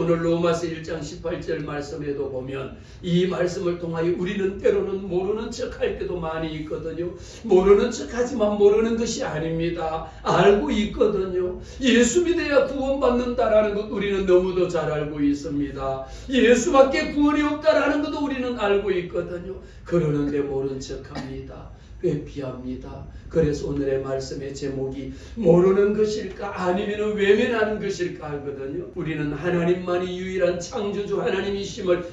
오늘 로마서 1장 18절 말씀에도 보면 이 말씀을 통하여 우리는 때로는 모르는 척할 때도 많이 있거든요. 모르는 척하지만 모르는 것이 아닙니다. 알고 있거든요. 예수 믿어야 구원받는다라는 것 우리는 너무도 잘 알고 있습니다. 예수밖에 구원이 없다라는 것도 우리는 알고 있거든요. 그러는데 모른 척합니다. 회피합니다. 그래서 오늘의 말씀의 제목이 모르는 것일까 아니면 외면하는 것일까 하거든요. 우리는 하나님만이 유일한 창조주 하나님이심을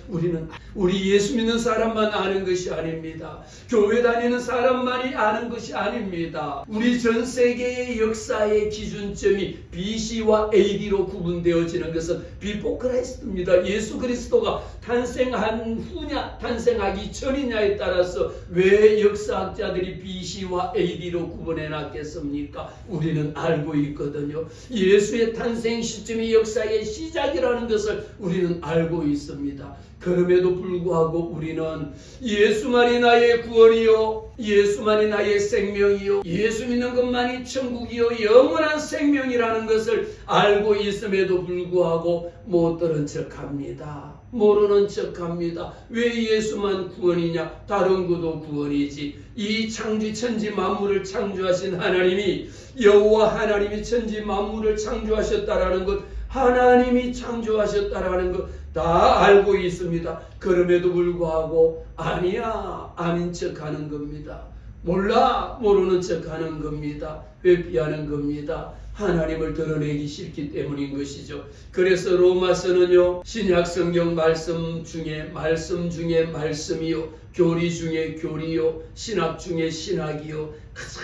우리 예수 믿는 사람만 아는 것이 아닙니다. 교회 다니는 사람만이 아는 것이 아닙니다. 우리 전 세계의 역사의 기준점이 BC와 AD로 구분되어지는 것은 비포 크라이스트입니다. 예수 그리스도가 탄생한 후냐 탄생하기 전이냐에 따라서 왜 역사학자들이 BC와 AD로 구분해 놨겠습니까? 우리는 알고 있거든요. 예수의 탄생 시점이 역사의 시작이라는 것을 우리는 알고 있습니다. 그럼에도 불구하고 우리는 예수만이 나의 구원이요, 예수만이 나의 생명이요, 예수 믿는 것만이 천국이요 영원한 생명이라는 것을 알고 있음에도 불구하고 못 들은 척합니다. 모르는 척합니다. 왜 예수만 구원이냐? 다른 것도 구원이지. 이 천지 만물을 창조하신 하나님이, 여호와 하나님이 천지 만물을 창조하셨다라는 것, 하나님이 창조하셨다라는 것 다 알고 있습니다. 그럼에도 불구하고 아니야 아닌 척하는 겁니다. 몰라 모르는 척하는 겁니다. 회피하는 겁니다. 하나님을 드러내기 싫기 때문인 것이죠. 그래서 로마서는요, 신약 성경 말씀 중에 말씀이요, 교리 중에 교리요, 신학 중에 신학이요, 가장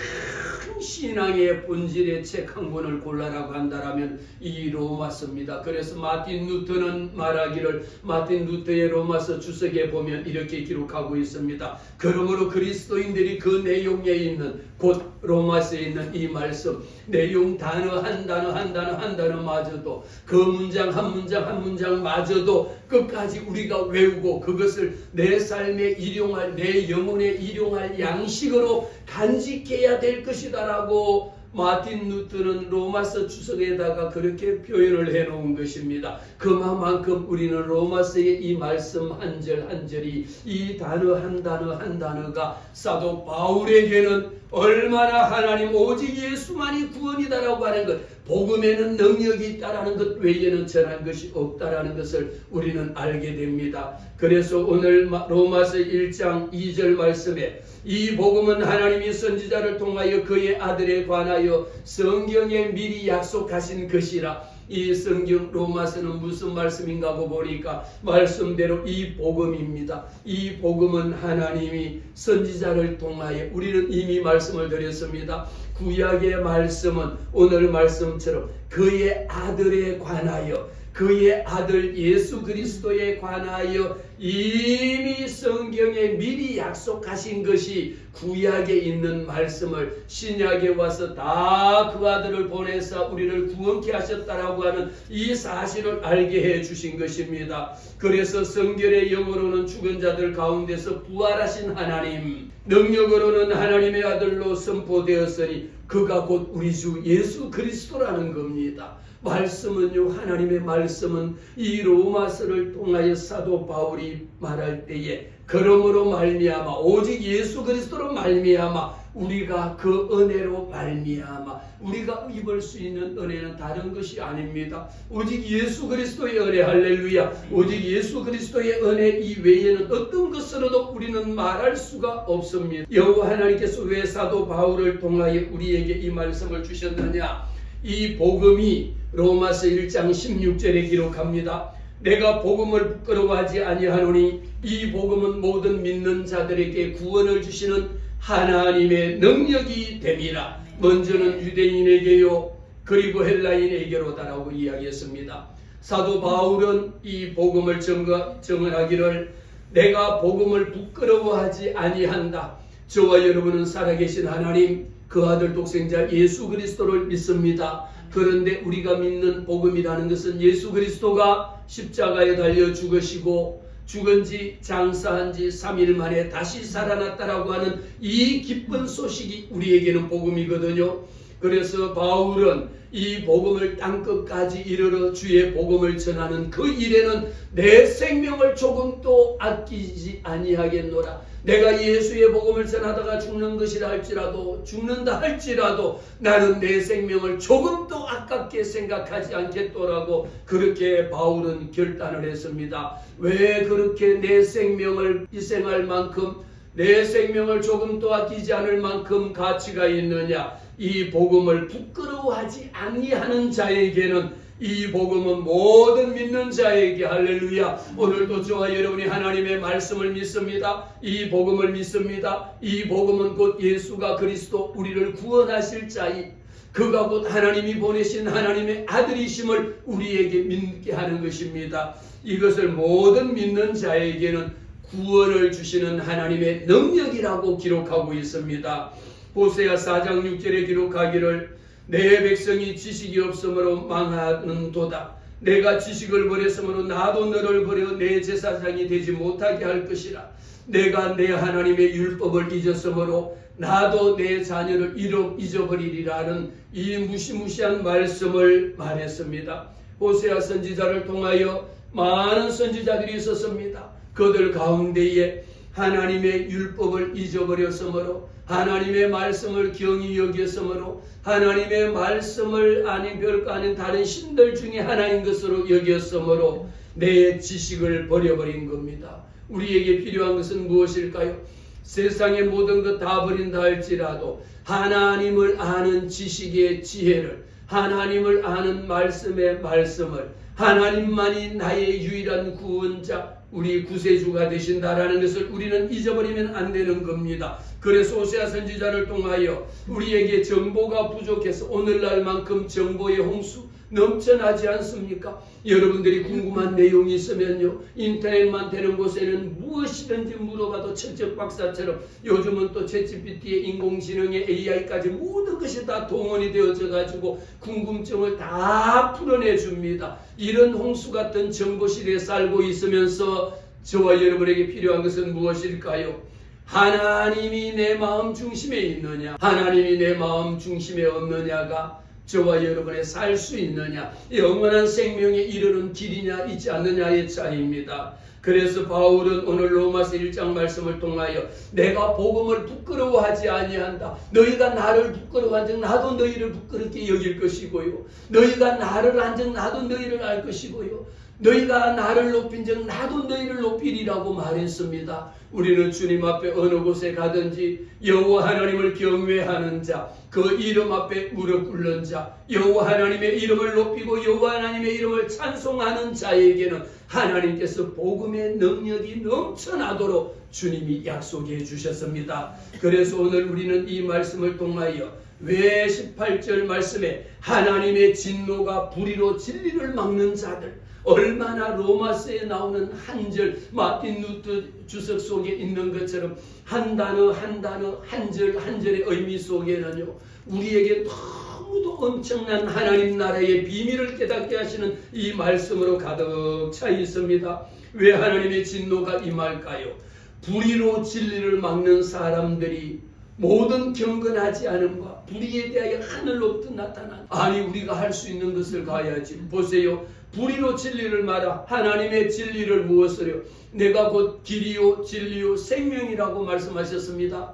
신앙의 본질의 책 한 권을 골라라고 한다면 이 로마서입니다. 그래서 마틴 루터는 말하기를, 마틴 루터의 로마서 주석에 보면 이렇게 기록하고 있습니다. 그러므로 그리스도인들이 그 내용에 있는, 곧 로마서에 있는 이 말씀 내용 단어 한 단어마저도, 그 문장 한 문장 마저도 끝까지 우리가 외우고 그것을 내 삶에 일용할, 내 영혼에 일용할 양식으로 간직해야 될 것이다라고 마틴 루터는 로마서 주석에다가 그렇게 표현을 해놓은 것입니다. 그만큼 우리는 로마서의 이 말씀 한 절 한 절이, 이 단어 한 단어가 사도 바울에게는 얼마나 하나님 오직 예수만이 구원이다라고 하는 것, 복음에는 능력이 있다라는 것 외에는 전한 것이 없다라는 것을 우리는 알게 됩니다. 그래서 오늘 로마서 1장 2절 말씀에 이 복음은 하나님이 선지자를 통하여 그의 아들에 관하여 성경에 미리 약속하신 것이라. 이 성경 로마서는 무슨 말씀인가 하고 보니까 말씀대로 이 복음입니다. 이 복음은 하나님이 선지자를 통하여, 우리는 이미 말씀을 드렸습니다. 구약의 말씀은 오늘 말씀처럼 그의 아들에 관하여, 그의 아들 예수 그리스도에 관하여 이미 성경에 미리 약속하신 것이 구약에 있는 말씀을 신약에 와서 다 그 아들을 보내서 우리를 구원케 하셨다라고 하는 이 사실을 알게 해 주신 것입니다. 그래서 성결의 영어로는 죽은 자들 가운데서 부활하신 하나님, 능력으로는 하나님의 아들로 선포되었으니 그가 곧 우리 주 예수 그리스도라는 겁니다. 말씀은요, 하나님의 말씀은 이 로마서를 통하여 사도 바울이 말할 때에 그러므로 말미암아, 오직 예수 그리스도로 말미암아 우리가 그 은혜로 말미암아 우리가 입을 수 있는 은혜는 다른 것이 아닙니다. 오직 예수 그리스도의 은혜, 할렐루야. 오직 예수 그리스도의 은혜 이외에는 어떤 것으로도 우리는 말할 수가 없습니다. 여호와 하나님께서 왜 사도 바울을 통하여 우리에게 이 말씀을 주셨느냐? 이 복음이 로마서 1장 16절에 기록합니다. 내가 복음을 부끄러워하지 아니하노니 이 복음은 모든 믿는 자들에게 구원을 주시는 하나님의 능력이 됨이라. 먼저는 유대인에게요 그리고 헬라인에게로다라고 이야기했습니다. 사도 바울은 이 복음을 증언하기를 내가 복음을 부끄러워하지 아니한다. 저와 여러분은 살아계신 하나님 그 아들 독생자 예수 그리스도를 믿습니다. 그런데 우리가 믿는 복음이라는 것은 예수 그리스도가 십자가에 달려 죽으시고 죽은 지 장사한 지 3일 만에 다시 살아났다라고 하는 이 기쁜 소식이 우리에게는 복음이거든요. 그래서 바울은 이 복음을 땅끝까지 이르러 주의 복음을 전하는 그 일에는 내 생명을 조금도 아끼지 아니하겠노라. 내가 예수의 복음을 전하다가 죽는 것이라 할지라도, 죽는다 할지라도 나는 내 생명을 조금도 아깝게 생각하지 않겠더라고 그렇게 바울은 결단을 했습니다. 왜 그렇게 내 생명을 희생할 만큼, 내 생명을 조금도 아끼지 않을 만큼 가치가 있느냐? 이 복음을 부끄러워하지 아니하는 자에게는 이 복음은 모든 믿는 자에게, 할렐루야, 오늘도 저와 여러분이 하나님의 말씀을 믿습니다. 이 복음을 믿습니다. 이 복음은 곧 예수가 그리스도 우리를 구원하실 자이, 그가 곧 하나님이 보내신 하나님의 아들이심을 우리에게 믿게 하는 것입니다. 이것을 모든 믿는 자에게는 구원을 주시는 하나님의 능력이라고 기록하고 있습니다. 호세아 4장 6절에 기록하기를 내 백성이 지식이 없으므로 망하는도다. 내가 지식을 버렸으므로 나도 너를 버려 내 제사장이 되지 못하게 할 것이라. 내가 내 하나님의 율법을 잊었으므로 나도 내 자녀를 잊어버리리라는 이 무시무시한 말씀을 말했습니다. 호세아 선지자를 통하여 많은 선지자들이 있었습니다. 그들 가운데에 하나님의 율법을 잊어버렸으므로, 하나님의 말씀을 경히 여겼으므로, 하나님의 말씀을 아닌 별거 아닌 다른 신들 중에 하나인 것으로 여겼으므로 내 지식을 버려버린 겁니다. 우리에게 필요한 것은 무엇일까요? 세상의 모든 것 다 버린다 할지라도 하나님을 아는 지식의 지혜를, 하나님을 아는 말씀의 말씀을, 하나님만이 나의 유일한 구원자, 우리 구세주가 되신다라는 것을 우리는 잊어버리면 안 되는 겁니다. 그래서 호세아 선지자를 통하여 우리에게 정보가 부족해서 오늘날만큼 정보의 홍수 넘쳐나지 않습니까? 여러분들이 궁금한 내용이 있으면요, 인터넷만 되는 곳에는 무엇이든지 물어봐도 철적 박사처럼 요즘은 또 챗GPT의 인공지능의 AI까지 모든 것이 다 동원이 되어져 가지고 궁금증을 다 풀어내 줍니다. 이런 홍수 같은 정보시대에 살고 있으면서 저와 여러분에게 필요한 것은 무엇일까요? 하나님이 내 마음 중심에 있느냐, 하나님이 내 마음 중심에 없느냐가 저와 여러분의 살 수 있느냐, 영원한 생명에 이르는 길이냐 있지 않느냐의 차이입니다. 그래서 바울은 오늘 로마서 1장 말씀을 통하여 내가 복음을 부끄러워하지 아니한다. 너희가 나를 부끄러워한즉 나도 너희를 부끄럽게 여길 것이고요. 너희가 나를 안즉 나도 너희를 알 것이고요. 너희가 나를 높인즉 나도 너희를 높이리라고 말했습니다. 우리는 주님 앞에 어느 곳에 가든지 여호와 하나님을 경외하는 자, 그 이름 앞에 무릎 꿇는 자, 여호와 하나님의 이름을 높이고 여호와 하나님의 이름을 찬송하는 자에게는 하나님께서 복음의 능력이 넘쳐나도록 주님이 약속해 주셨습니다. 그래서 오늘 우리는 이 말씀을 통하여 왜 18절 말씀에 하나님의 진노가 불의로 진리를 막는 자들, 얼마나 로마서에 나오는 한 절, 마틴 루터 주석 속에 있는 것처럼 한 단어 한 단어, 한 절 한 절의 의미 속에는요, 우리에게 너무도 엄청난 하나님 나라의 비밀을 깨닫게 하시는 이 말씀으로 가득 차 있습니다. 왜 하나님의 진노가 임할까요? 불의로 진리를 막는 사람들이 모든 경건하지 않음과 불의에 대하여 하늘로부터 나타난, 아니 우리가 할 수 있는 것을 가야지. 보세요, 불의로 진리를 말하, 하나님의 진리를 무엇으려? 내가 곧 길이요 진리요 생명이라고 말씀하셨습니다.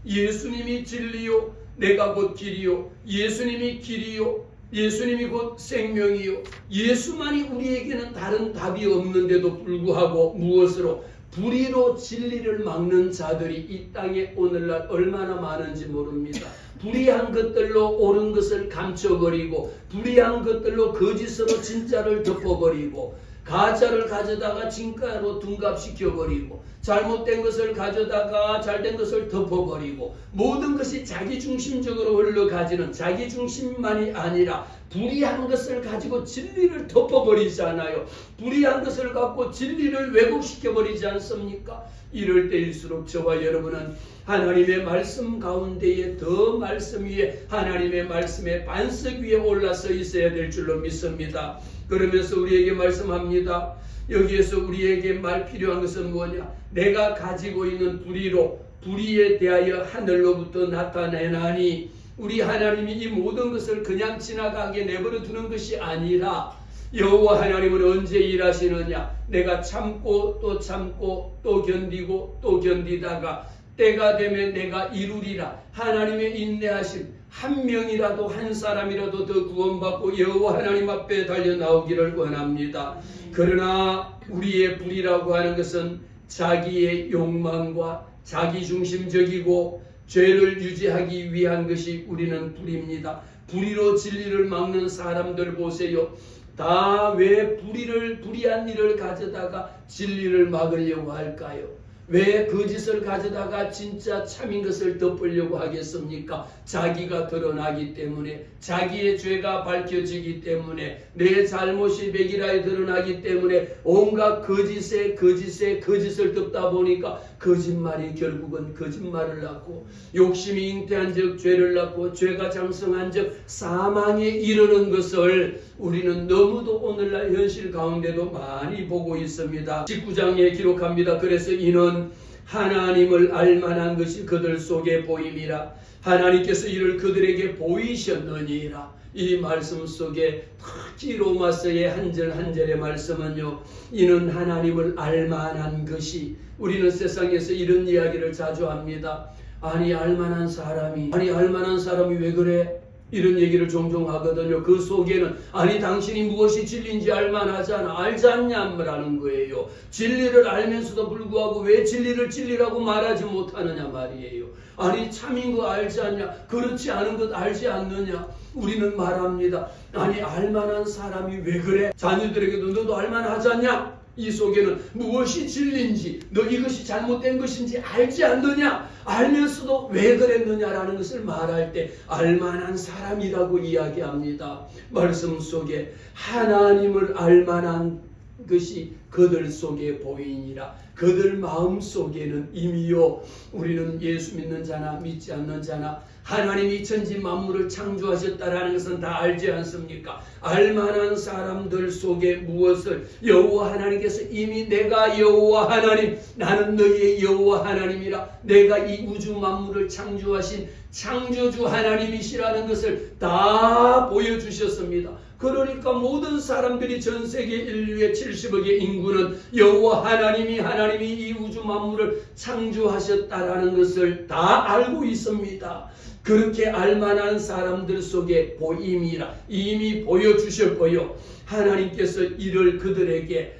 예수님이 진리요, 내가 곧 길이요, 예수님이 길이요, 예수님이 곧 생명이요. 예수만이 우리에게는 다른 답이 없는데도 불구하고 무엇으로? 불의로 진리를 막는 자들이 이 땅에 오늘날 얼마나 많은지 모릅니다. 불의한 것들로 옳은 것을 감춰버리고, 불의한 것들로 거짓으로 진짜를 덮어버리고, 가짜를 가져다가 진가로 둔갑시켜버리고, 잘못된 것을 가져다가 잘된 것을 덮어버리고, 모든 것이 자기중심적으로 흘러가지는, 자기중심만이 아니라 불의한 것을 가지고 진리를 덮어버리잖아요. 불의한 것을 갖고 진리를 왜곡시켜버리지 않습니까? 이럴 때일수록 저와 여러분은 하나님의 말씀 가운데에 더 말씀 위에, 하나님의 말씀의 반석 위에 올라서 있어야 될 줄로 믿습니다. 그러면서 우리에게 말씀합니다. 여기에서 우리에게 말 필요한 것은 뭐냐? 내가 가지고 있는 불의에 대하여 하늘로부터 나타내나니 우리 하나님이 이 모든 것을 그냥 지나가게 내버려 두는 것이 아니라 여호와 하나님은 언제 일하시느냐? 내가 참고 또 견디고 또 견디다가 때가 되면 내가 이루리라. 하나님의 인내하심, 한 명이라도 한 사람이라도 더 구원받고 여호와 하나님 앞에 달려 나오기를 원합니다. 그러나 우리의 불이라고 하는 것은 자기의 욕망과 자기중심적이고 죄를 유지하기 위한 것이 우리는 불입니다. 불의로 진리를 막는 사람들 보세요. 다 왜 불의한 일을 가져다가 진리를 막으려고 할까요? 왜 거짓을 가져다가 진짜 참인 것을 덮으려고 하겠습니까? 자기가 드러나기 때문에, 자기의 죄가 밝혀지기 때문에, 내 잘못이 백일하에 드러나기 때문에 온갖 거짓을 덮다 보니까 거짓말이 결국은 거짓말을 낳고, 욕심이 잉태한 적 죄를 낳고, 죄가 장성한 적 사망에 이르는 것을 우리는 너무도 오늘날 현실 가운데도 많이 보고 있습니다. 19장에 기록합니다. 그래서 이는 하나님을 알만한 것이 그들 속에 보임이라. 하나님께서 이를 그들에게 보이셨느니라. 이 말씀 속에 특히 로마서의 한 절 한 절의 말씀은요, 이는 하나님을 알만한 것이, 우리는 세상에서 이런 이야기를 자주 합니다. 아니 알만한 사람이 왜 그래? 이런 얘기를 종종 하거든요. 그 속에는 아니 당신이 무엇이 진리인지 알만하잖아. 알지 않냐라는 거예요. 진리를 알면서도 불구하고 왜 진리를 진리라고 말하지 못하느냐 말이에요. 아니 참인 거 알지 않냐? 그렇지 않은 것 알지 않느냐? 우리는 말합니다. 아니 알만한 사람이 왜 그래? 자녀들에게도 너도 알만하지 않냐? 이 속에는 무엇이 진리인지, 너 이것이 잘못된 것인지 알지 않느냐? 알면서도 왜 그랬느냐라는 것을 말할 때 알만한 사람이라고 이야기합니다. 말씀 속에 하나님을 알만한 것이 그들 속에 보이니라. 그들 마음 속에는 이미요, 우리는 예수 믿는 자나 믿지 않는 자나 하나님이 천지 만물을 창조하셨다라는 것은 다 알지 않습니까? 알만한 사람들 속에 무엇을, 여호와 하나님께서 이미 내가 여호와 하나님, 나는 너희의 여호와 하나님이라, 내가 이 우주 만물을 창조하신 창조주 하나님이시라는 것을 다 보여주셨습니다. 그러니까 모든 사람들이, 전 세계 인류의 70억의 인구는 여호와 하나님이 이 우주 만물을 창조하셨다라는 것을 다 알고 있습니다. 그렇게 알만한 사람들 속에 보임이라, 이미 보여주셨고요. 하나님께서 이를 그들에게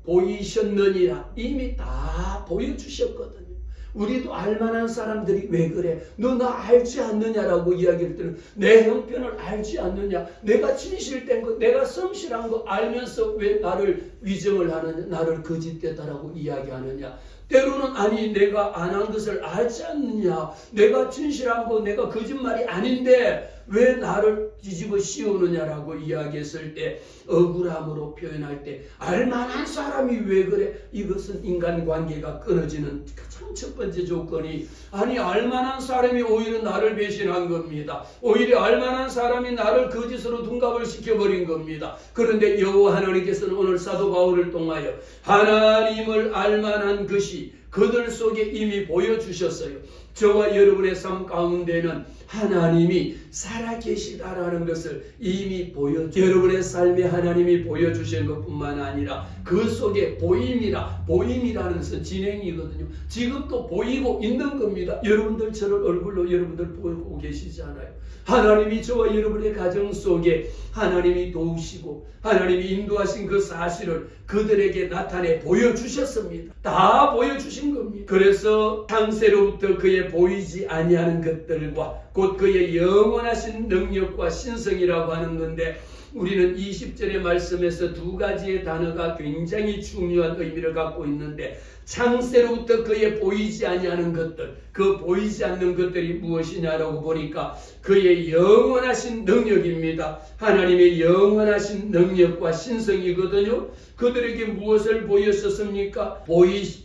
보이셨느니라, 이미 다 보여주셨거든요. 우리도 알만한 사람들이 왜 그래? 너 나 알지 않느냐라고 이야기할 때는 내 형편을 알지 않느냐? 내가 진실된 거, 내가 성실한 거 알면서 왜 나를 위정을 하느냐? 나를 거짓되다라고 이야기하느냐? 때로는 아니 내가 안 한 것을 알지 않느냐? 내가 진실한 거, 내가 거짓말이 아닌데 왜 나를 뒤집어 씌우느냐라고 이야기했을 때, 억울함으로 표현할 때 알만한 사람이 왜 그래? 이것은 인간관계가 끊어지는 가장 첫 번째 조건이, 아니 알만한 사람이 오히려 나를 배신한 겁니다. 오히려 알만한 사람이 나를 거짓으로 둔갑을 시켜버린 겁니다. 그런데 여호와 하나님께서는 오늘 사도 바울을 통하여 하나님을 알만한 것이 그들 속에 이미 보여주셨어요. 저와 여러분의 삶 가운데는 하나님이 살아계시다라는 것을 이미 여러분의 삶에 하나님이 보여주신 것뿐만 아니라 그 속에 보임이라는 것은 진행이거든요. 지금도 보이고 있는 겁니다. 여러분들 저를 얼굴로 여러분들 보고 계시잖아요. 하나님이 저와 여러분의 가정 속에 하나님이 도우시고 하나님이 인도하신 그 사실을 그들에게 나타내 보여주셨습니다. 다 보여주신 겁니다. 그래서 창세로부터 그의 보이지 아니하는 것들과 곧 그의 영원하신 능력과 신성이라고 하는 건데, 우리는 20절의 말씀에서 두 가지의 단어가 굉장히 중요한 의미를 갖고 있는데, 창세로부터 그의 보이지 아니하는 것들, 그 보이지 않는 것들이 무엇이냐라고 보니까 그의 영원하신 능력입니다. 하나님의 영원하신 능력과 신성이거든요. 그들에게 무엇을 보였었습니까?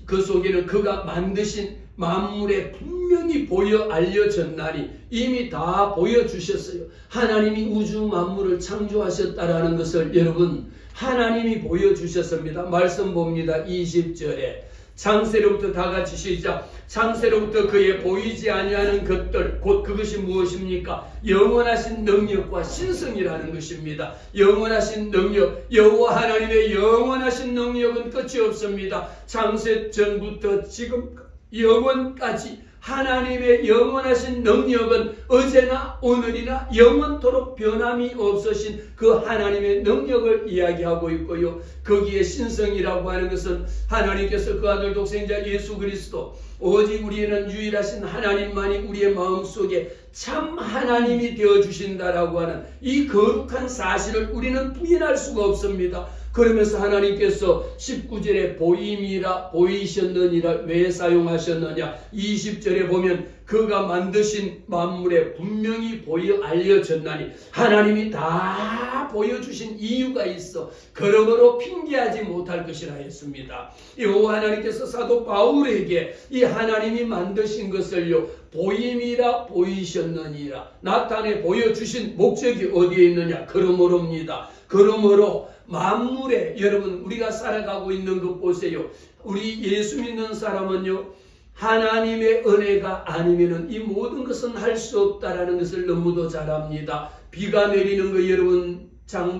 그 속에는 그가 만드신 만물에 분명히 보여 알려졌나니 이미 다 보여주셨어요. 하나님이 우주 만물을 창조하셨다라는 것을 여러분, 하나님이 보여주셨습니다. 말씀 봅니다. 20절에 창세로부터 다 같이 시작. 창세로부터 그의 보이지 아니하는 것들 곧 그것이 무엇입니까? 영원하신 능력과 신성이라는 것입니다. 영원하신 능력, 여호와 하나님의 영원하신 능력은 끝이 없습니다. 창세 전부터 지금 영원까지 하나님의 영원하신 능력은 어제나 오늘이나 영원토록 변함이 없으신 그 하나님의 능력을 이야기하고 있고요. 거기에 신성이라고 하는 것은 하나님께서 그 아들 독생자 예수 그리스도 오직 우리는 유일하신 하나님만이 우리의 마음속에 참 하나님이 되어주신다라고 하는 이 거룩한 사실을 우리는 부인할 수가 없습니다. 그러면서 하나님께서 19절에 보임이라 보이셨느니라 왜 사용하셨느냐? 20절에 보면 그가 만드신 만물에 분명히 보여 알려졌나니 하나님이 다 보여주신 이유가 있어 그러므로 핑계하지 못할 것이라 했습니다. 여호와 하나님께서 사도 바울에게 이 하나님이 만드신 것을요 보임이라 보이셨느니라 나타내 보여주신 목적이 어디에 있느냐? 그러므로입니다. 그러므로 만물에 여러분 우리가 살아가고 있는 것 보세요. 우리 예수 믿는 사람은요 하나님의 은혜가 아니면은 이 모든 것은 할 수 없다라는 것을 너무도 잘 압니다. 비가 내리는 거 여러분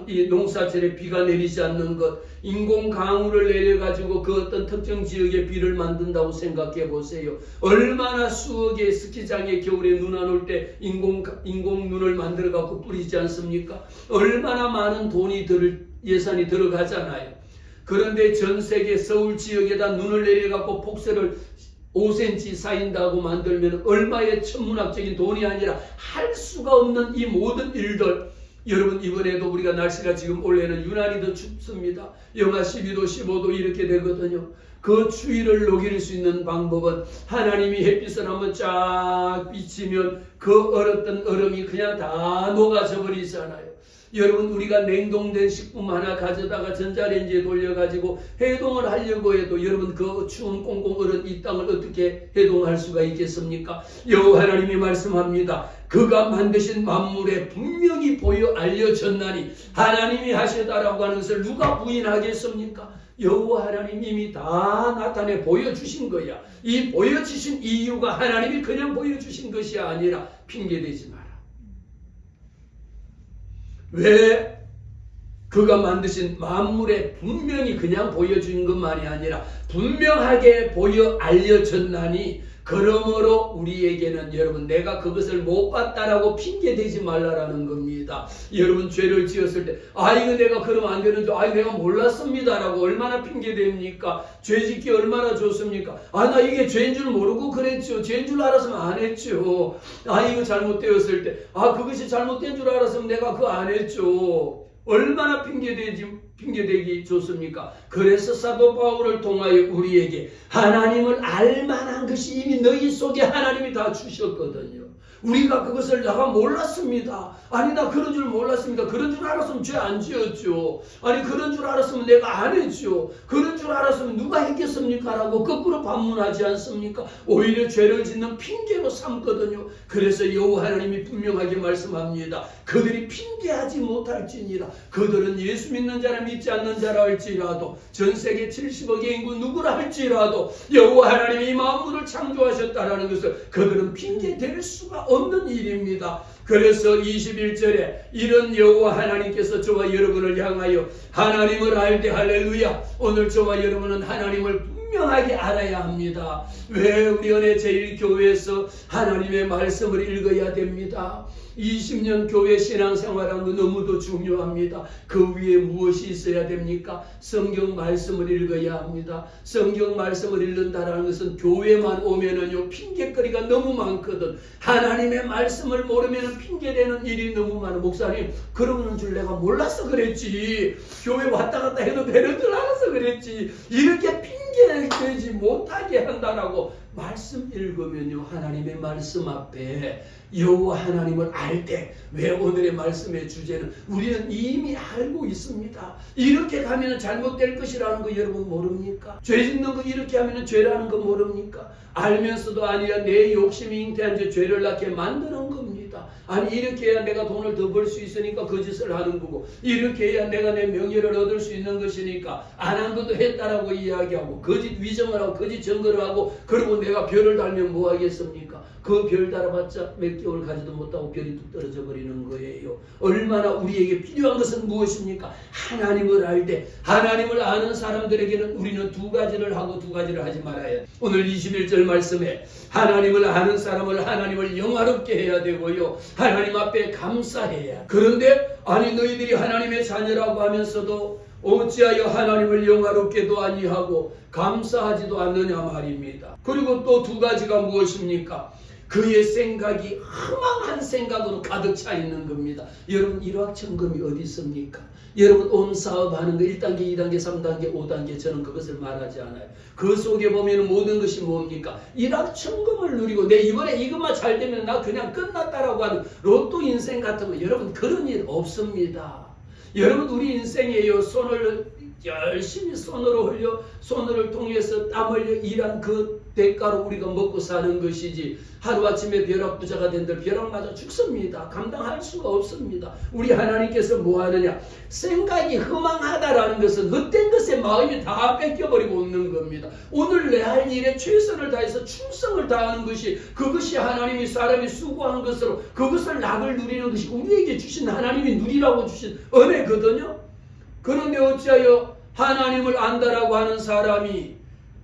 이 농사철에 비가 내리지 않는 것 인공 강우를 내려가지고 그 어떤 특정 지역에 비를 만든다고 생각해 보세요. 얼마나 수억의 스키장에 겨울에 눈 안 올 때 인공 눈을 만들어 갖고 뿌리지 않습니까? 얼마나 많은 돈이 예산이 들어가잖아요. 그런데 전 세계 서울 지역에다 눈을 내려갖고 폭설을 5cm 쌓인다고 만들면 얼마의 천문학적인 돈이 아니라 할 수가 없는 이 모든 일들. 여러분 이번에도 우리가 날씨가 지금 올해는 유난히 더 춥습니다. 영하 12도 15도 이렇게 되거든요. 그 추위를 녹일 수 있는 방법은 하나님이 햇빛을 한번 쫙 비치면 그 얼었던 얼음이 그냥 다 녹아져 버리잖아요. 여러분 우리가 냉동된 식품 하나 가져다가 전자레인지에 돌려가지고 해동을 하려고 해도 여러분 그 추운 꽁꽁 얼은 이 땅을 어떻게 해동할 수가 있겠습니까? 여호와 하나님이 말씀합니다. 그가 만드신 만물에 분명히 보여 알려졌나니 하나님이 하시다라고 하는 것을 누가 부인하겠습니까? 여호와 하나님 이미 다 나타내 보여주신 거야. 이 보여주신 이유가 하나님이 그냥 보여주신 것이 아니라 핑계대지 마라. 왜 그가 만드신 만물에 분명히 그냥 보여준 것만이 아니라 분명하게 보여 알려졌나니 그러므로 우리에게는 여러분 내가 그것을 못 봤다라고 핑계대지 말라라는 겁니다. 여러분 죄를 지었을 때 이거 내가 그러면 안 되는 줄 내가 몰랐습니다라고 얼마나 핑계됩니까? 죄짓기 얼마나 좋습니까? 나 이게 죄인 줄 모르고 그랬죠. 죄인 줄 알았으면 안 했죠. 이거 잘못되었을 때 그것이 잘못된 줄 알았으면 내가 그거 안 했죠. 얼마나 핑계대기 좋습니까? 그래서 사도 바울을 통하여 우리에게 하나님을 알만한 것이 이미 너희 속에 하나님이 다 주셨거든요. 우리가 그것을 내가 몰랐습니다. 나 그런 줄 몰랐습니다. 그런 줄 알았으면 죄 안 지었죠. 그런 줄 알았으면 내가 안 했죠. 그런 줄 알았으면 누가 했겠습니까? 라고 거꾸로 반문하지 않습니까? 오히려 죄를 짓는 핑계로 삼거든요. 그래서 여호와 하나님이 분명하게 말씀합니다. 그들이 핑계하지 못할지니라. 그들은 예수 믿는 자라 믿지 않는 자라 할지라도 전 세계 70억의 인구 누구라 할지라도 여호와 하나님이 이 만물을 창조하셨다라는 것을 그들은 핑계댈 수가 없는 일입니다. 그래서 21절에 이런 여호와 하나님께서 저와 여러분을 향하여 하나님을 알 때 할렐루야 오늘 저와 여러분은 하나님을 분명하게 알아야 합니다. 왜 우리 은혜 제일교회에서 하나님의 말씀을 읽어야 됩니다. 20년 교회 신앙생활하는 거 너무도 중요합니다. 그 위에 무엇이 있어야 됩니까? 성경 말씀을 읽어야 합니다. 성경 말씀을 읽는다는 것은 교회만 오면은요 핑계거리가 너무 많거든. 하나님의 말씀을 모르면 핑계대는 일이 너무 많아. 목사님 그러는 줄 내가 몰라서 그랬지. 교회 왔다 갔다 해도 되는 줄 알아서 그랬지. 이렇게 핑계되지 못하게 한다라고 말씀 읽으면요 하나님의 말씀 앞에 여호와 하나님을 알 때 왜 오늘의 말씀의 주제는 우리는 이미 알고 있습니다. 이렇게 가면 잘못될 것이라는 거 여러분 모릅니까? 죄 짓는 거 이렇게 하면 죄라는 거 모릅니까? 알면서도 아니라 내 욕심이 잉태한 죄를 낳게 만드는 겁니다. 있습니다. 아니 이렇게 해야 내가 돈을 더 벌 수 있으니까 거짓을 하는 거고, 이렇게 해야 내가 내 명예를 얻을 수 있는 것이니까 안 한 것도 했다라고 이야기하고, 거짓 위정을 하고 거짓 증거를 하고, 그리고 내가 별을 달면 뭐 하겠습니까? 그 별 달아봤자 몇 개월 가지도 못하고 별이 뚝 떨어져 버리는 거예요. 얼마나 우리에게 필요한 것은 무엇입니까? 하나님을 알되, 하나님을 아는 사람들에게는 우리는 두 가지를 하고 두 가지를 하지 말아야 돼. 오늘 21절 말씀에 하나님을 아는 사람을 하나님을 영화롭게 해야 되고요, 하나님 앞에 감사해야. 그런데 아니 너희들이 하나님의 자녀라고 하면서도 어찌하여 하나님을 영화롭게도 아니하고 감사하지도 않느냐 말입니다. 그리고 또 두 가지가 무엇입니까? 그의 생각이 허망한 생각으로 가득 차 있는 겁니다. 여러분 일확천금이 어디 있습니까? 여러분 온 사업하는 거 1단계, 2단계, 3단계, 5단계 저는 그것을 말하지 않아요. 그 속에 보면 모든 것이 뭡니까? 일확천금을 누리고 내 이번에 이것만 잘 되면 나 그냥 끝났다라고 하는 로또 인생 같은 거, 여러분 그런 일 없습니다. 여러분 우리 인생에요, 손을 열심히 손으로 흘려 손을 통해서 땀 흘려 일한 그 대가로 우리가 먹고 사는 것이지, 하루아침에 벼락부자가 된들 벼락 맞아 죽습니다. 감당할 수가 없습니다. 우리 하나님께서 뭐 하느냐? 생각이 허망하다라는 것은 헛된 것에 마음이 다 뺏겨버리고 없는 겁니다. 오늘 내 할 일에 최선을 다해서 충성을 다하는 것이, 그것이 하나님이 사람이 수고한 것으로 그것을 낙을 누리는 것이 우리에게 주신, 하나님이 누리라고 주신 은혜거든요. 그런데 어찌하여 하나님을 안다라고 하는 사람이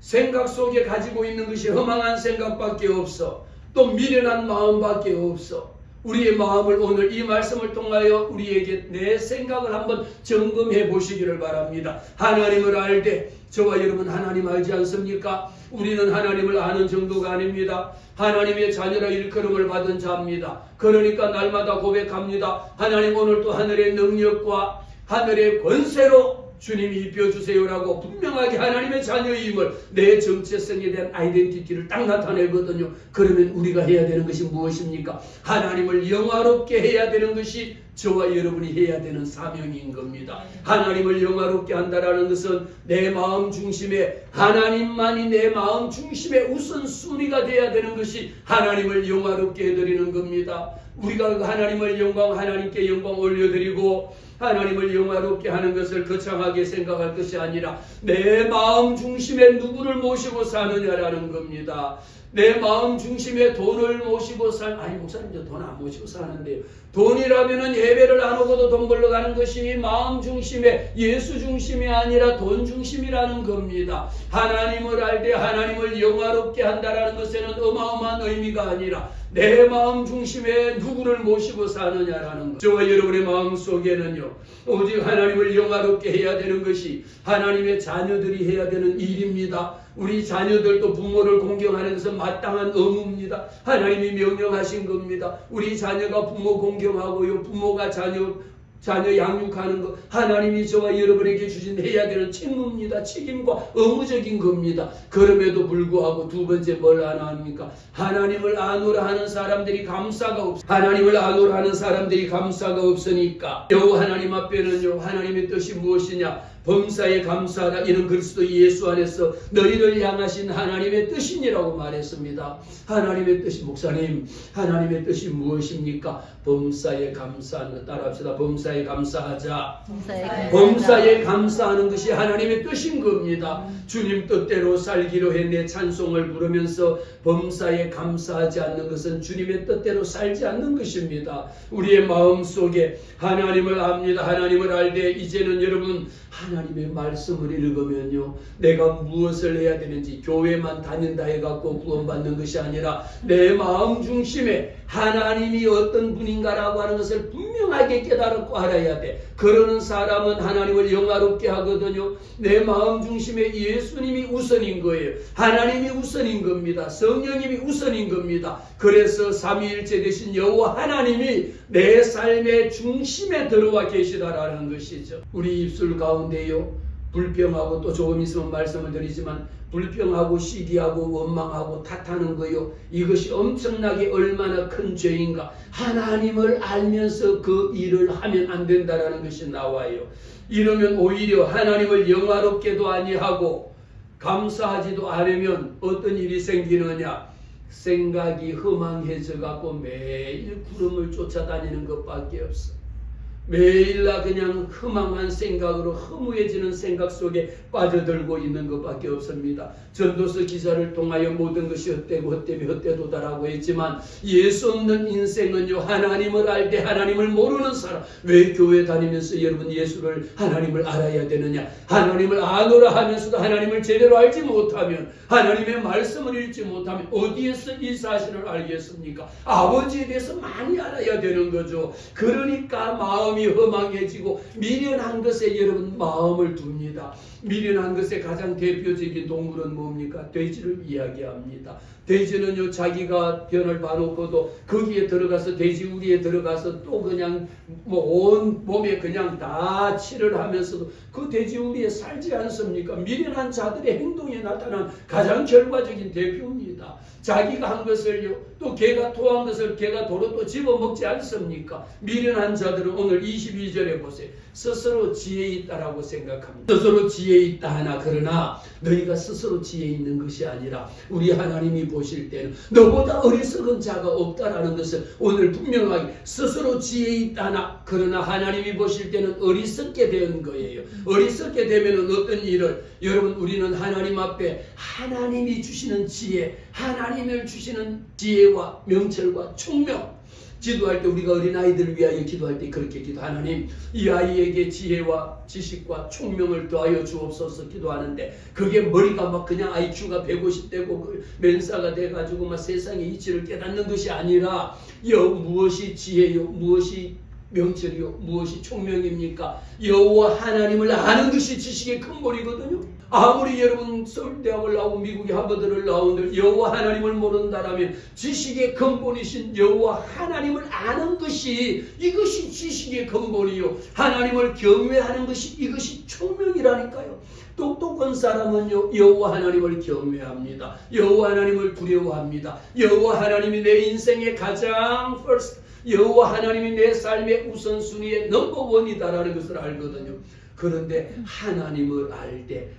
생각 속에 가지고 있는 것이 허망한 생각밖에 없어. 또 미련한 마음밖에 없어. 우리의 마음을 오늘 이 말씀을 통하여 우리에게 내 생각을 한번 점검해 보시기를 바랍니다. 하나님을 알되, 저와 여러분 하나님 알지 않습니까? 우리는 하나님을 아는 정도가 아닙니다. 하나님의 자녀라 일컬음을 받은 자입니다. 그러니까 날마다 고백합니다. 하나님 오늘도 하늘의 능력과 하늘의 권세로 주님이 입혀주세요라고 분명하게 하나님의 자녀임을, 내 정체성에 대한 아이덴티티를 딱 나타내거든요. 그러면 우리가 해야 되는 것이 무엇입니까? 하나님을 영화롭게 해야 되는 것이 저와 여러분이 해야 되는 사명인 겁니다. 하나님을 영화롭게 한다라는 것은 내 마음 중심에, 하나님만이 내 마음 중심의 우선순위가 돼야 되는 것이 하나님을 영화롭게 해드리는 겁니다. 우리가 하나님을 하나님께 영광 올려드리고 하나님을 영화롭게 하는 것을 거창하게 생각할 것이 아니라 내 마음 중심에 누구를 모시고 사느냐라는 겁니다. 내 마음 중심에 돈을 모시고 아니 목사님도 돈 안 모시고 사는데요. 돈이라면은 예배를 안 오고도 돈 벌러 가는 것이 마음 중심에, 예수 중심이 아니라 돈 중심이라는 겁니다. 하나님을 알되 하나님을 영화롭게 한다라는 것에는 어마어마한 의미가 아니라 내 마음 중심에 누구를 모시고 사느냐라는 것. 저와 여러분의 마음 속에는요, 오직 하나님을 영화롭게 해야 되는 것이 하나님의 자녀들이 해야 되는 일입니다. 우리 자녀들도 부모를 공경하는 것은 마땅한 의무입니다. 하나님이 명령하신 겁니다. 우리 자녀가 부모 공경하고요, 부모가 자녀 양육하는 것, 하나님이 저와 여러분에게 주신 해야 되는 책무입니다. 책임과 의무적인 겁니다. 그럼에도 불구하고 두 번째 뭘 안 합니까? 하나님을 아노라 하는 사람들이 감사가 하나님을 아노라 하는 사람들이 감사가 없으니까 여호 하나님 앞에는요, 하나님의 뜻이 무엇이냐? 범사에 감사하라. 이는 그리스도 예수 안에서 너희를 향하신 하나님의 뜻이니라고 말했습니다. 하나님의 뜻이, 목사님 하나님의 뜻이 무엇입니까? 범사에 감사하는 것 따라합시다. 범사에 감사하자. 범사에 감사하는 것이 하나님의 뜻인 겁니다. 주님 뜻대로 살기로 해 내 찬송을 부르면서 범사에 감사하지 않는 것은 주님의 뜻대로 살지 않는 것입니다. 우리의 마음속에 하나님을 압니다. 하나님을 알되 이제는 여러분 하나님의 말씀을 읽으면요, 내가 무엇을 해야 되는지, 교회만 다닌다 해갖고 구원받는 것이 아니라 내 마음 중심에 하나님이 어떤 분인가라고 하는 것을 분명하게 깨달았고 알아야 돼. 그러는 사람은 하나님을 영화롭게 하거든요. 내 마음 중심에 예수님이 우선인 거예요. 하나님이 우선인 겁니다. 성령님이 우선인 겁니다. 그래서 삼위일체 되신 여호와 하나님이 내 삶의 중심에 들어와 계시다라는 것이죠. 우리 입술 가운데요, 불평하고, 또 조금 있으면 말씀을 드리지만 불평하고 시기하고 원망하고 탓하는 거요, 이것이 엄청나게 얼마나 큰 죄인가. 하나님을 알면서 그 일을 하면 안 된다라는 것이 나와요. 이러면 오히려 하나님을 영화롭게도 아니하고 감사하지도 않으면 어떤 일이 생기느냐? 생각이 허망해져 갖고 매일 구름을 쫓아다니는 것밖에 없어. 매일 나 그냥 허망한 생각으로 허무해지는 생각 속에 빠져들고 있는 것밖에 없습니다. 전도서 기사를 통하여 모든 것이 헛되고 헛되며 헛되도다라고 했지만 예수 없는 인생은요, 하나님을 알되 하나님을 모르는 사람. 왜 교회 다니면서 여러분 예수를 하나님을 알아야 되느냐? 하나님을 아노라 하면서도 하나님을 제대로 알지 못하면, 하나님의 말씀을 읽지 못하면 어디에서 이 사실을 알겠습니까? 아버지에 대해서 많이 알아야 되는 거죠. 그러니까 마음이 허망해지고 미련한 것에 여러분 마음을 둡니다. 미련한 것의 가장 대표적인 동물은 뭡니까? 돼지를 이야기합니다. 돼지는요, 자기가 변을 봐놓고도 거기에 들어가서 돼지우리에 들어가서 또 그냥 온 몸에 그냥 다 칠을 하면서도 그 돼지우리에 살지 않습니까? 미련한 자들의 행동에 나타난 가장 결과적인 대표입니다. 자기가 한 것을요, 또 개가 토한 것을 개가 도로 또 집어먹지 않습니까? 미련한 자들은 오늘 22절에 보세요. 스스로 지혜 있다라고 생각합니다. 스스로 지혜 있다 하나, 그러나 너희가 스스로 지혜 있는 것이 아니라 우리 하나님이 보실 때는 너보다 어리석은 자가 없다라는 것을 오늘 분명하게, 스스로 지혜 있다 하나, 그러나 하나님이 보실 때는 어리석게 된 거예요. 어리석게 되면 어떤 일을, 여러분 우리는 하나님 앞에 하나님이 주시는 지혜, 하나님을 주시는 지혜와 명철과 총명, 기도할 때 우리가 어린아이들을 위하여 기도할 때 그렇게 기도, 하나님 이 아이에게 지혜와 지식과 총명을 더하여 주옵소서 기도하는데, 그게 머리가 막 그냥 IQ가 150되고 멘사가 돼가지고 막 세상의 이치를 깨닫는 것이 아니라, 무엇이 지혜요, 무엇이 명철이요, 무엇이 총명입니까? 여호와 하나님을 아는 것이 지식의 근본이거든요. 아무리 여러분 서울대학을 나오고 미국의 하버드를 나온들 여호와 하나님을 모른다라면 지식의 근본이신 여호와 하나님을 아는 것이, 이것이 지식의 근본이요, 하나님을 경외하는 것이, 이것이 총명이라니까요. 똑똑한 사람은요, 여호와 하나님을 경외합니다. 여호와 하나님을 두려워합니다. 여호와 하나님이 내 인생의 가장 first, 여호와 하나님이 내 삶의 우선순위의 넘버원이다라는 것을 알거든요. 그런데 하나님을 알되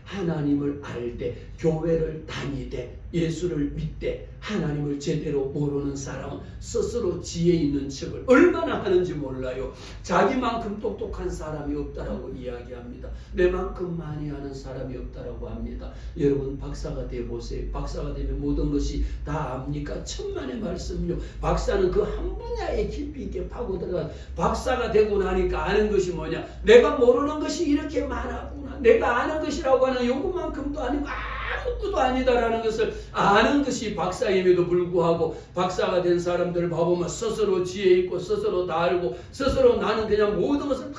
교회를 다니되 예수를 믿되 하나님을 제대로 모르는 사람은 스스로 지혜 있는 척을 얼마나 하는지 몰라요. 자기만큼 똑똑한 사람이 없다라고 이야기합니다. 내만큼 많이 아는 사람이 없다라고 합니다. 여러분 박사가 되어보세요. 박사가 되면 모든 것이 다 압니까? 천만의 말씀요. 박사는 그 한 분야에 깊이 있게 파고들어가 박사가 되고 나니까 아는 것이 뭐냐? 내가 모르는 것이 이렇게 많았구나. 내가 아는 것이라고 하는 요구만큼도 아니고 아무것도 아니다라는 것을 아는 것이 박사임에도 불구하고, 박사가 된 사람들을 봐보면 스스로 지혜 있고 스스로 다 알고 스스로 나는 그냥 모든 것을 다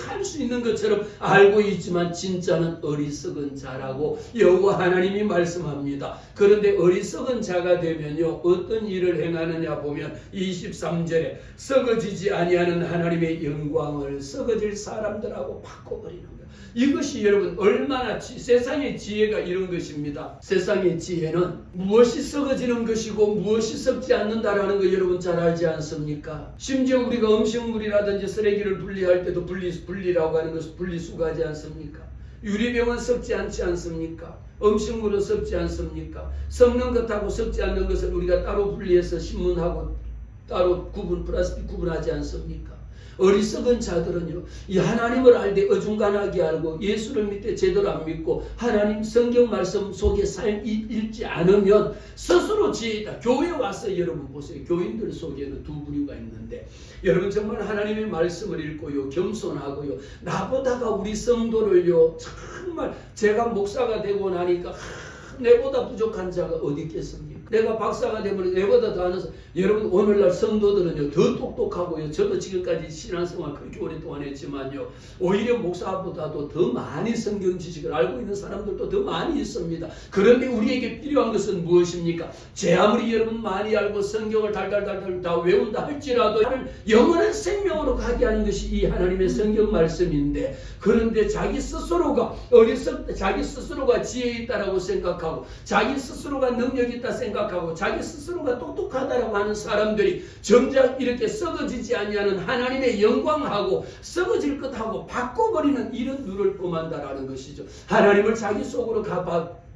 할 수 있는 것처럼 알고 있지만 진짜는 어리석은 자라고 여호와 하나님이 말씀합니다. 그런데 어리석은 자가 되면요, 어떤 일을 행하느냐 보면 23절에 썩어지지 아니하는 하나님의 영광을 썩어질 사람들하고 바꿔버리는 거예요. 이것이 여러분 얼마나 세상의 지혜가 이런 것입니다. 세상의 지혜는 무엇이 썩어지는 것이고 무엇이 썩지 않는다라는 거 여러분 잘 알지 않습니까? 심지어 우리가 음식물이라든지 쓰레기를 분리할 때도 분리라고 하는 것을 분리수거하지 않습니까? 유리병은 썩지 않지 않습니까? 음식물은 썩지 않습니까? 썩는 것하고 썩지 않는 것을 우리가 따로 분리해서 신문하고 따로 플라스틱 구분하지 않습니까? 어리석은 자들은요, 이 하나님을 알되 어중간하게 알고 예수를 믿되 제대로 안 믿고 하나님 성경 말씀 속에 삶 읽지 않으면 스스로 지혜 있다. 교회 와서 여러분 보세요. 교인들 속에는 두 부류가 있는데, 여러분 정말 하나님의 말씀을 읽고요, 겸손하고요, 나보다가 우리 성도를요, 정말 제가 목사가 되고 나니까 내보다 부족한 자가 어디 있겠습니까? 내가 박사가 되면 내보다 더 아는, 여러분 오늘날 성도들은요 더 똑똑하고요, 저도 지금까지 신앙생활 그렇게 오랫동안 했지만요, 오히려 목사보다도 더 많이 성경 지식을 알고 있는 사람들도 더 많이 있습니다. 그런데 우리에게 필요한 것은 무엇입니까? 제 아무리 여러분 많이 알고 성경을 달달달달 다 외운다 할지라도 영원한 생명으로 가게 하는 것이 이 하나님의 성경 말씀인데, 그런데 자기 스스로가 자기 스스로가 지혜 있다라고 생각하고 자기 스스로가 능력 있다 생각하고 자기 스스로가 똑똑하다라고 하는 사람들이 정작 이렇게 썩어지지 아니하는 하나님의 영광하고 썩어질 것하고 바꿔버리는 이런 눈을 끔한다라는 것이죠. 하나님을 자기 속으로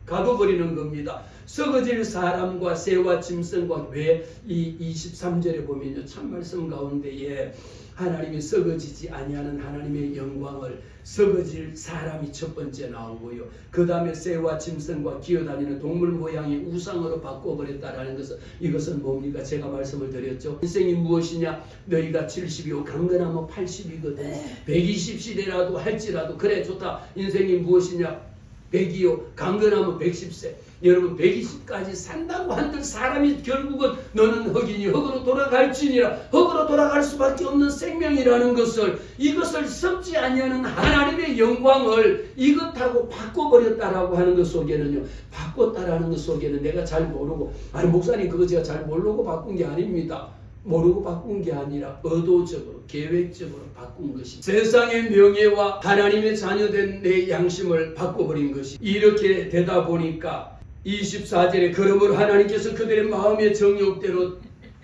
가둬버리는 겁니다. 썩어질 사람과 새와 짐승과 왜 이 23절에 보면요, 참 말씀 가운데에 하나님이 썩어지지 아니하는 하나님의 영광을 썩어질 사람이 첫 번째 나오고요. 그 다음에 새와 짐승과 기어다니는 동물 모양의 우상으로 바꿔버렸다라는 것은, 이것은 뭡니까? 제가 말씀을 드렸죠. 인생이 무엇이냐? 너희가 70이고 강건하면 80이거든. 120시대라도 할지라도 그래 좋다. 인생이 무엇이냐? 100이요. 강건하면 110세. 여러분 120까지 산다고 한들 사람이 결국은 너는 흙이니 흙으로 돌아갈지니라. 흙으로 돌아갈 수밖에 없는 생명이라는 것을, 이것을 썩지 아니하는 하나님의 영광을 이것하고 바꿔버렸다라고 하는 것 속에는요, 바꿨다라는 것 속에는 내가 잘 모르고, 아니 목사님 그거 제가 잘 모르고 바꾼 게 아닙니다. 모르고 바꾼 게 아니라 의도적으로 계획적으로 바꾼 것이, 세상의 명예와 하나님의 자녀된 내 양심을 바꿔버린 것이, 이렇게 되다 보니까 24절에 그러므로 하나님께서 그들의 마음의 정욕대로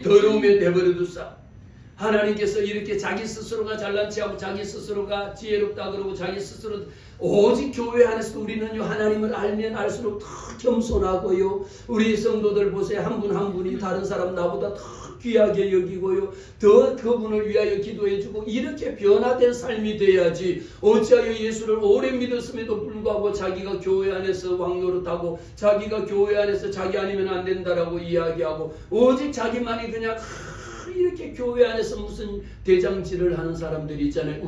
더러움에 내버려 두사, 하나님께서 이렇게 자기 스스로가 잘난 체하고 자기 스스로가 지혜롭다 그러고 자기 스스로, 오직 교회 안에서 우리는요 하나님을 알면 알수록 더 겸손하고요, 우리 성도들 보세요, 한 분 한 분이 다른 사람 나보다 더 귀하게 여기고요, 더 그분을 위하여 기도해주고, 이렇게 변화된 삶이 돼야지, 어찌하여 예수를 오래 믿었음에도 불구하고 자기가 교회 안에서 왕노릇하고 자기가 교회 안에서 자기 아니면 안 된다라고 이야기하고, 오직 자기만이 그냥 이렇게 교회 안에서 무슨 대장질을 하는 사람들이 있잖아요.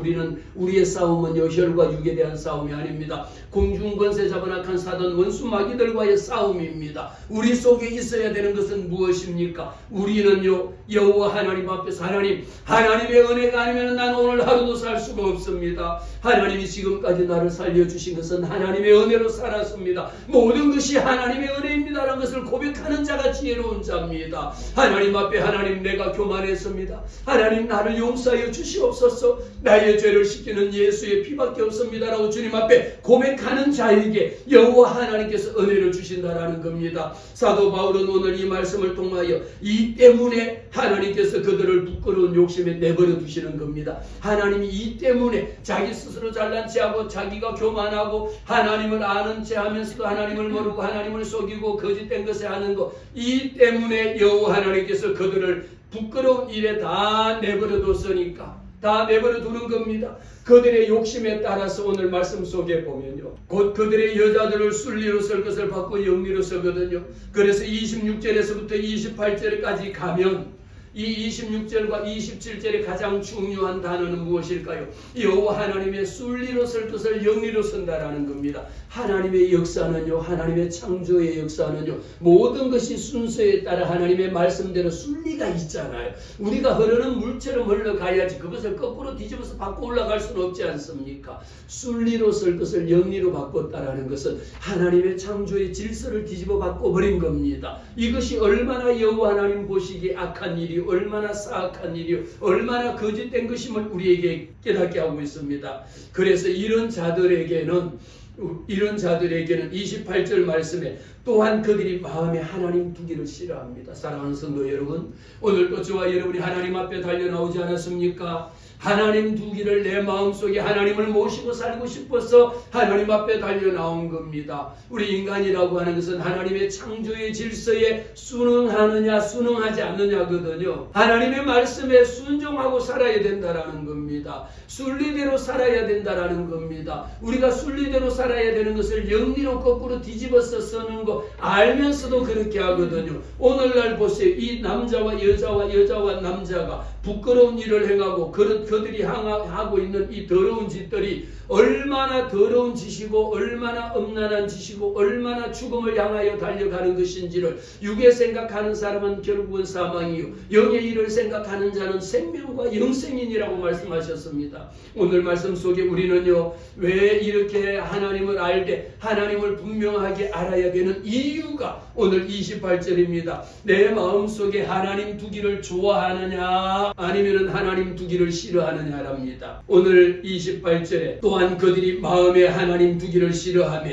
우리의 싸움은요 혈과 육에 대한 싸움이 아닙니다. 공중권세 잡은 악한 사단 원수 마귀들과의 싸움입니다. 우리 속에 있어야 되는 것은 무엇입니까? 우리는요 여호와 하나님 앞에서, 하나님의 은혜가 아니면 난 오늘 하루도 살 수가 없습니다. 하나님이 지금까지 나를 살려주신 것은 하나님의 은혜로 살았습니다. 모든 것이 하나님의 은혜입니다라는 것을 고백하는 자가 지혜로운 자입니다. 하나님 앞에, 하나님 내가 교만했습니다. 하나님 나를 용서하여 주시옵소서. 나의 죄를 씻기는 예수의 피밖에 없습니다라고 주님 앞에 고백하는 자에게 여호와 하나님께서 은혜를 주신다라는 겁니다. 사도 바울은 오늘 이 말씀을 통하여 이 때문에 하나님께서 그들을 부끄러운 욕심에 내버려 두시는 겁니다. 하나님이 이 때문에 자기 스스로 잘난 체하고 자기가 교만하고 하나님을 아는 체 하면서도 하나님을 모르고 하나님을 속이고 거짓된 것에 하는 것, 이 때문에 여호와 하나님께서 그들을 부끄러운 일에 다 내버려 뒀으니까 다 내버려 두는 겁니다. 그들의 욕심에 따라서 오늘 말씀 속에 보면요, 곧 그들의 여자들을 순리로 쓸 것을 받고 영리로 쓰거든요. 그래서 26절에서부터 28절까지 가면 이 26절과 27절의 가장 중요한 단어는 무엇일까요? 여호와 하나님의 순리로 쓸 것을 영리로 쓴다라는 겁니다. 하나님의 역사는요, 하나님의 창조의 역사는요, 모든 것이 순서에 따라 하나님의 말씀대로 순리가 있잖아요. 우리가 흐르는 물처럼 흘러가야지 그것을 거꾸로 뒤집어서 바꿔 올라갈 수는 없지 않습니까? 순리로 쓸 것을 영리로 바꿨다라는 것은 하나님의 창조의 질서를 뒤집어 바꿔버린 겁니다. 이것이 얼마나 여호와 하나님 보시기에 악한 일이요, 얼마나 사악한 일이요, 얼마나 거짓된 것임을 우리에게 깨닫게 하고 있습니다. 그래서 이런 자들에게는 28절 말씀에 또한 그들이 마음에 하나님 두기를 싫어합니다. 사랑하는 성도 여러분, 오늘도 저와 여러분이 하나님 앞에 달려나오지 않았습니까? 하나님 두기를, 내 마음속에 하나님을 모시고 살고 싶어서 하나님 앞에 달려나온 겁니다. 우리 인간이라고 하는 것은 하나님의 창조의 질서에 순응하느냐 순응하지 않느냐거든요. 하나님의 말씀에 순종하고 살아야 된다라는 겁니다. 순리대로 살아야 된다라는 겁니다. 우리가 순리대로 살아야 되는 것을 영리로 거꾸로 뒤집어서 쓰는 거 알면서도 그렇게 하거든요. 오늘날 보세요. 이 남자와 여자와 남자가 부끄러운 일을 행하고 그들이 하고 있는 이 더러운 짓들이 얼마나 더러운 짓이고 얼마나 음란한 짓이고 얼마나 죽음을 향하여 달려가는 것인지를, 육의 생각하는 사람은 결국은 사망이요 영의 일을 생각하는 자는 생명과 영생이니라고 말씀하셨습니다. 오늘 말씀 속에 우리는요, 왜 이렇게 하나님을 알되 하나님을 분명하게 알아야 되는 이유가 오늘 28절입니다. 내 마음속에 하나님 두기를 좋아하느냐 아니면 하나님 두기를 싫어하느냐랍니다. 오늘 28절에 또한 그들이 마음에 하나님 두기를 싫어하며,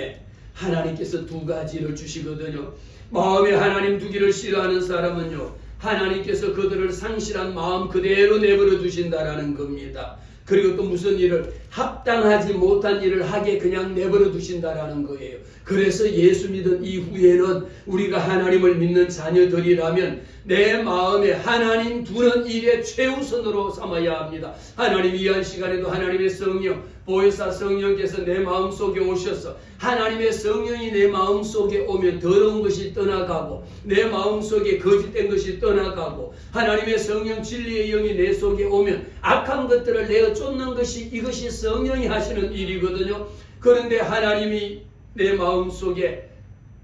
하나님께서 두 가지를 주시거든요. 마음에 하나님 두기를 싫어하는 사람은요, 하나님께서 그들을 상실한 마음 그대로 내버려 두신다라는 겁니다. 그리고 또 무슨 일을 합당하지 못한 일을 하게 그냥 내버려 두신다라는 거예요. 그래서 예수 믿은 이후에는 우리가 하나님을 믿는 자녀들이라면 내 마음에 하나님 두는 일에 최우선으로 삼아야 합니다. 하나님 이한 시간에도 하나님의 성령, 보혜사 성령께서 내 마음속에 오셔서 하나님의 성령이 내 마음속에 오면 더러운 것이 떠나가고 내 마음속에 거짓된 것이 떠나가고 하나님의 성령 진리의 영이 내 속에 오면 악한 것들을 내어 쫓는 것이 이것이 성령이 하시는 일이거든요. 그런데 하나님이 내 마음속에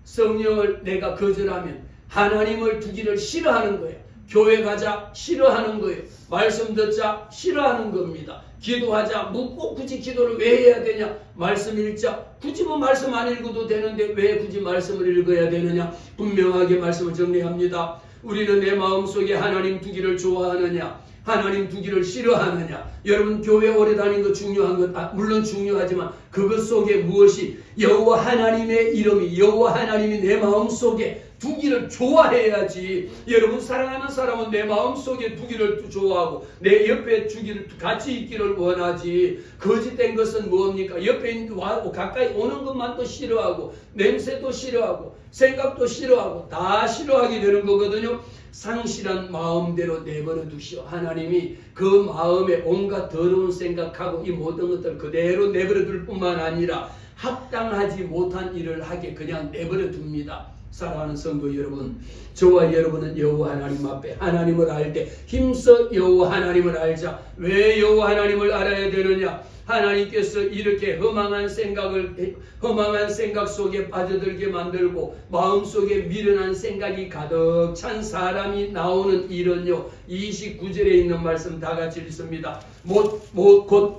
성령을 내가 거절하면 하나님을 두기를 싫어하는 거예요. 교회 가자 싫어하는 거예요. 말씀 듣자 싫어하는 겁니다. 기도하자 꼭 굳이 기도를 왜 해야 되냐? 말씀 읽자 굳이 뭐 말씀 안 읽어도 되는데 왜 굳이 말씀을 읽어야 되느냐? 분명하게 말씀을 정리합니다. 우리는 내 마음속에 하나님 두기를 좋아하느냐? 하나님 두기를 싫어하느냐? 여러분 교회 오래 다닌 거 중요한 것 물론 중요하지만 그것 속에 무엇이 여호와 하나님의 이름이 여호와 하나님이 내 마음속에 두기를 좋아해야지. 여러분 사랑하는 사람은 내 마음속에 두기를 좋아하고 내 옆에 두기를 같이 있기를 원하지. 거짓된 것은 뭡니까? 옆에 가까이 오는 것만도 싫어하고 냄새도 싫어하고 생각도 싫어하고 다 싫어하게 되는 거거든요. 상실한 마음대로 내버려 두시오. 하나님이 그 마음에 온갖 더러운 생각하고 이 모든 것들을 그대로 내버려 둘 뿐만 아니라 합당하지 못한 일을 하게 그냥 내버려 둡니다. 사랑하는 성도 여러분, 저와 여러분은 여호와 하나님 앞에 하나님을 알 때 힘써 여호와 하나님을 알자. 왜 여호와 하나님을 알아야 되느냐? 하나님께서 이렇게 험한 생각 속에 빠져들게 만들고 마음속에 미련한 생각이 가득 찬 사람이 나오는 일은요, 29절에 있는 말씀 다 같이 읽습니다. 곧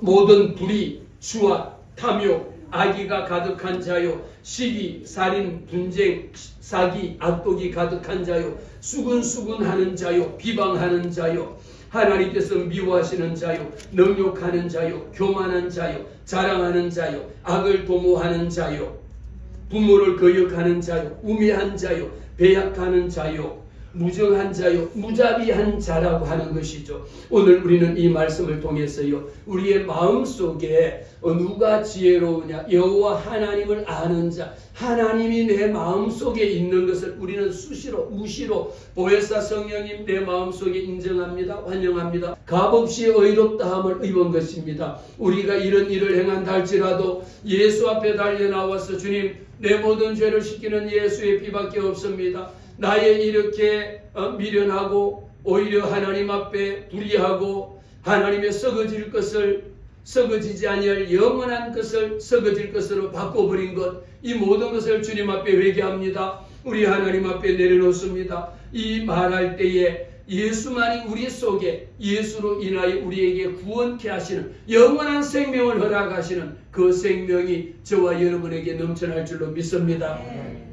모든 불의, 수와 탐욕, 악의가 가득한 자요, 시기, 살인, 분쟁, 사기, 악독이 가득한 자요, 수근수근하는 자요, 비방하는 자요, 하나님께서 미워하시는 자요, 능욕하는 자요, 교만한 자요, 자랑하는 자요, 악을 도모하는 자요, 부모를 거역하는 자요, 우매한 자요, 배약하는 자요, 무정한 자요, 무자비한 자라고 하는 것이죠. 오늘 우리는 이 말씀을 통해서요, 우리의 마음속에 누가 지혜로우냐? 여호와 하나님을 아는 자, 하나님이 내 마음속에 있는 것을 우리는 수시로 무시로 보혜사 성령님 내 마음속에 인정합니다. 환영합니다. 값없이 의롭다함을 입은 것입니다. 우리가 이런 일을 행한다 할지라도 예수 앞에 달려 나와서 주님, 내 모든 죄를 씻기는 예수의 피밖에 없습니다. 나의 이렇게 미련하고 오히려 하나님 앞에 불의하고 하나님의 썩어지지 아니할 영원한 것을 썩어질 것으로 바꿔버린 것, 이 모든 것을 주님 앞에 회개합니다. 우리 하나님 앞에 내려놓습니다. 이 말할 때에 예수만이 우리 속에 예수로 인하여 우리에게 구원케 하시는 영원한 생명을 허락하시는 그 생명이 저와 여러분에게 넘쳐날 줄로 믿습니다.